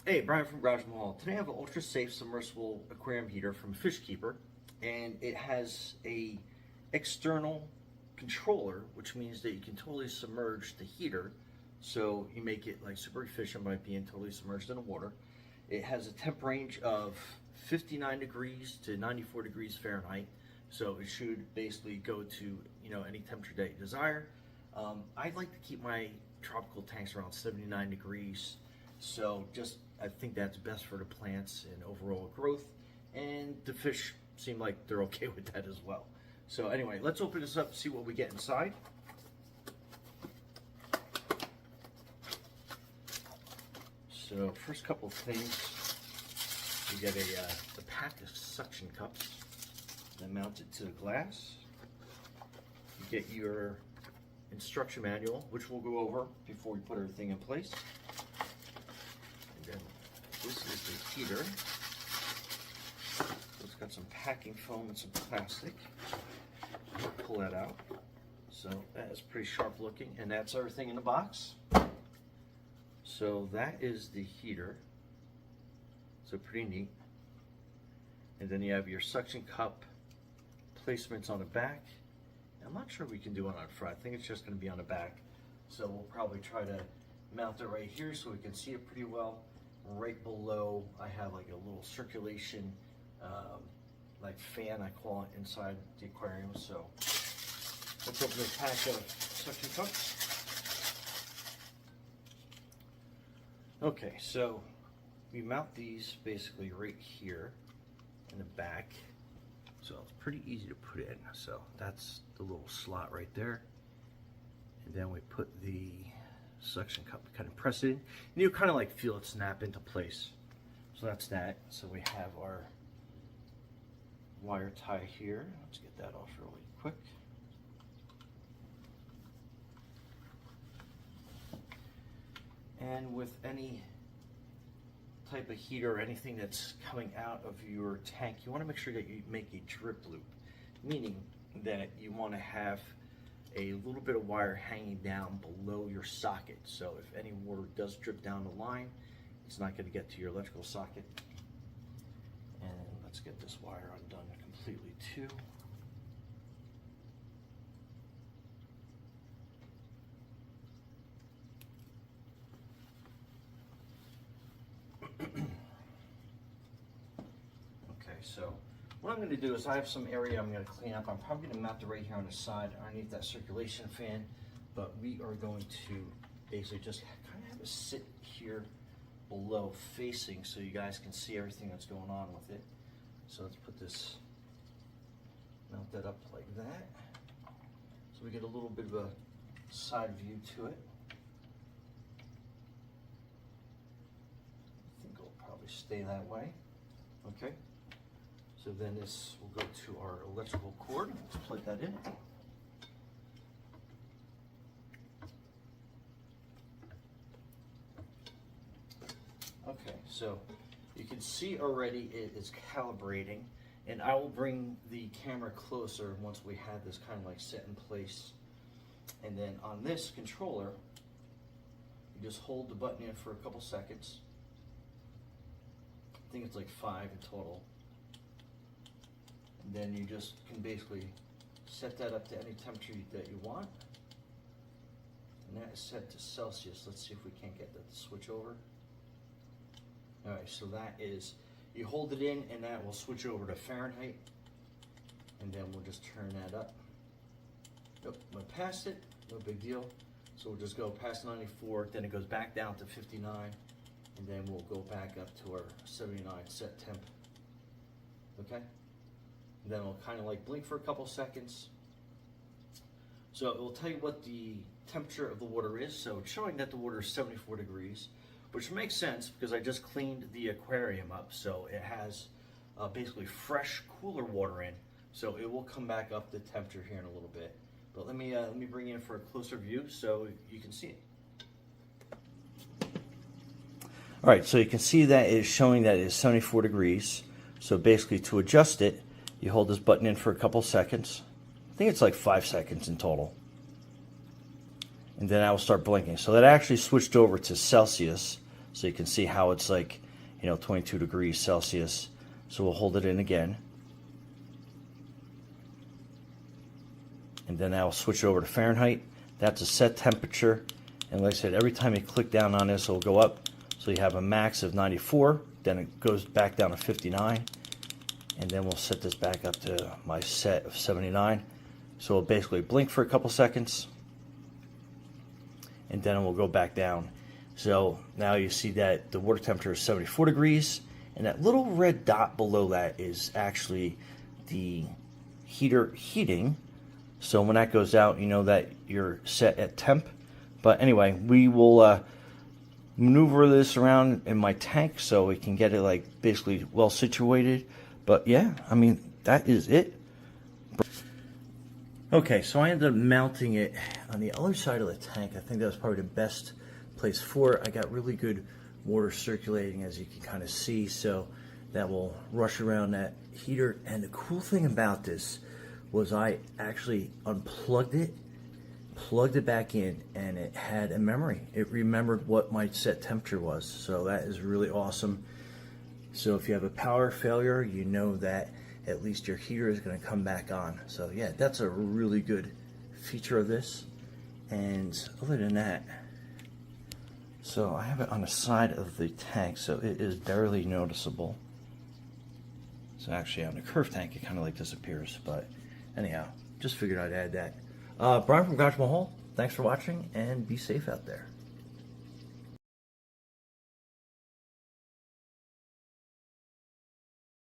Hey, Brian from Garage Mall. Today I have an ultra safe submersible aquarium heater from Fishkeeper, and it has a external controller, which means that you can totally submerge the heater, so you make it like super efficient by being totally submerged in the water. It has a temp range of 59 degrees to 94 degrees Fahrenheit, so it should basically go to any temperature that you desire. I like to keep my tropical tanks around 79 degrees. So I think that's best for the plants and overall growth, and the fish seem like they're okay with that as well. So anyway, let's open this up and see what we get inside. So first couple of things, you get a pack of suction cups that mount it to the glass. You get your instruction manual, which we'll go over before we put everything in place. This is the heater. It's got some packing foam and some plastic. I'll pull that out. So that is pretty sharp looking, and that's everything in the box. So that is the heater. So pretty neat. And then you have your suction cup placements on the back. I'm not sure we can do it on the front. I think it's just going to be on the back. So we'll probably try to mount it right here so we can see it pretty well. Right below, I have like a little circulation, like fan, I call it, inside the aquarium. So let's open the pack of suction cups. Okay, so we mount these basically right here in the back. So it's pretty easy to put in. So that's the little slot right there. And then we put the suction cup, kind of press it in, and you kind of like feel it snap into place. So that's that. So we have our wire tie here. Let's get that off really quick. And with any type of heater or anything that's coming out of your tank, you want to make sure that you make a drip loop, meaning that you want to have a little bit of wire hanging down below your socket. So if any water does drip down the line, it's not going to get to your electrical socket. And let's get this wire undone completely too. Okay, so what I'm going to do is I have some area I'm going to clean up. I'm probably going to mount it right here on the side underneath that circulation fan, but we are going to basically just kind of have it sit here below facing so you guys can see everything that's going on with it. So let's put this, mount that up like that. So we get a little bit of a side view to it. I think it'll probably stay that way. Okay. So then this will go to our electrical cord. Let's plug that in. Okay, so you can see already it is calibrating, and I will bring the camera closer once we have this kind of like set in place. And then on this controller, you just hold the button in for a couple seconds. I think it's like 5 in total. And then you just can basically set that up to any temperature that you want. And that is set to Celsius. Let's see if we can't get that to switch over. Alright, so that is, you hold it in and that will switch over to Fahrenheit. And then we'll just turn that up. Nope, went past it, no big deal. So we'll just go past 94, then it goes back down to 59. And then we'll go back up to our 79 set temp. Okay? Then it'll kind of like blink for a couple seconds. So it will tell you what the temperature of the water is. So it's showing that the water is 74 degrees, which makes sense because I just cleaned the aquarium up. So it has basically fresh, cooler water in. So it will come back up the temperature here in a little bit. But let me bring you in for a closer view so you can see it. All right, so you can see that it is showing that it is 74 degrees. So basically to adjust it, you hold this button in for a couple seconds. I think it's like 5 seconds in total. And then I will start blinking. So that actually switched over to Celsius. So you can see how it's like, 22 degrees Celsius. So we'll hold it in again. And then I'll switch over to Fahrenheit. That's a set temperature. And like I said, every time you click down on this, it'll go up. So you have a max of 94, then it goes back down to 59. And then we'll set this back up to my set of 79. So it'll basically blink for a couple seconds. And then it will go back down. So now you see that the water temperature is 74 degrees. And that little red dot below that is actually the heater heating. So when that goes out, you know that you're set at temp. But anyway, we will maneuver this around in my tank so we can get it like basically well situated. But yeah, I mean, that is it. Okay, so I ended up mounting it on the other side of the tank. I think that was probably the best place for it. I got really good water circulating, as you can kind of see, so that will rush around that heater. And the cool thing about this was I actually unplugged it, plugged it back in, and it had a memory. It remembered what my set temperature was, so that is really awesome. So if you have a power failure, you know that at least your heater is going to come back on. So yeah, that's a really good feature of this. And other than that, so I have it on the side of the tank, so it is barely noticeable. So actually on the curved tank, it kind of like disappears, but anyhow, just figured I'd add that. Brian from Garage Mahal, thanks for watching, and be safe out there.